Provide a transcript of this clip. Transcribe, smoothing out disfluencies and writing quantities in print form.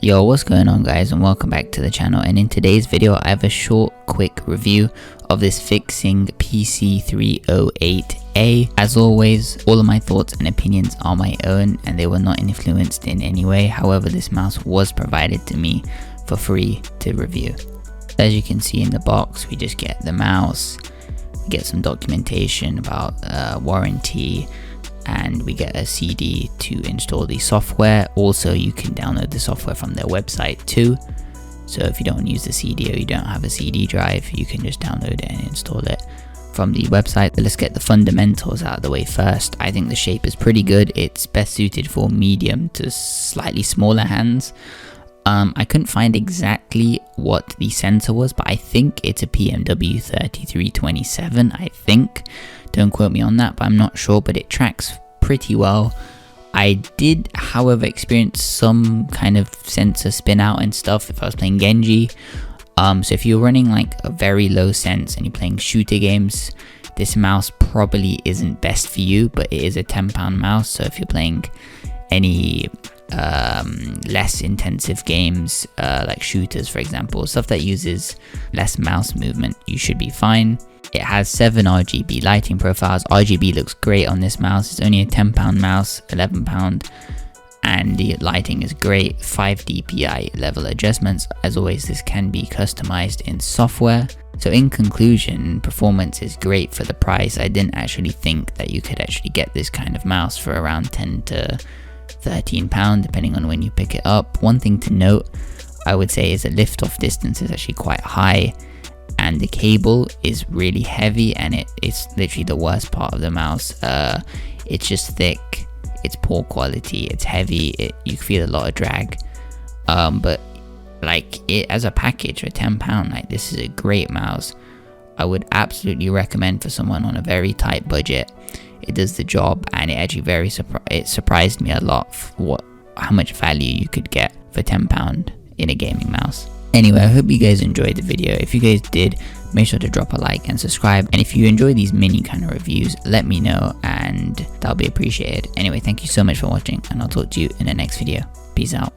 Yo, what's going on guys, and welcome back to the channel. And in today's video I have a short quick review of this VictSing PC308a. As always, all of my thoughts and opinions are my own and they were not influenced in any way. However, this mouse was provided to me for free to review. As you can see in the box, we just get the mouse, we get some documentation about warranty, and we get a CD to install the software. Also, you can download the software from their website too. So if you don't use the CD or you don't have a CD drive, you can just download it and install it from the website. But let's get the fundamentals out of the way first. I think the shape is pretty good. It's best suited for medium to slightly smaller hands. I couldn't find exactly what the sensor was, but I think it's a PMW 3327, I think. Don't quote me on that, but I'm not sure, but it tracks pretty well. I did, however, experience some kind of sensor spin out and stuff if I was playing Genji. So if you're running like a very low sense and you're playing shooter games, this mouse probably isn't best for you, but it is a £10 mouse. So if you're playing any less intensive games like shooters, for example, stuff that uses less mouse movement, you should be fine. It has 7 RGB lighting profiles. RGB looks great on this mouse. It's only a £10 mouse, £11, and the lighting is great. 5 DPI level adjustments. As always, this can be customized in software. So in conclusion, performance is great for the price. I didn't actually think that you could actually get this kind of mouse for around £10 to £13, depending on when you pick it up. One thing to note, I would say, is the lift off distance is actually quite high, and the cable is really heavy, and it's literally the worst part of the mouse. It's just thick, it's poor quality, it's heavy, you feel a lot of drag. But like it as a package for £10, like this is a great mouse. I would absolutely recommend for someone on a very tight budget. It does the job, and it actually it surprised me a lot for how much value you could get for £10 in a gaming mouse. Anyway, I hope you guys enjoyed the video. If you guys did, make sure to drop a like and subscribe. And if you enjoy these mini kind of reviews, let me know and that'll be appreciated. Anyway, thank you so much for watching, and I'll talk to you in the next video. Peace out.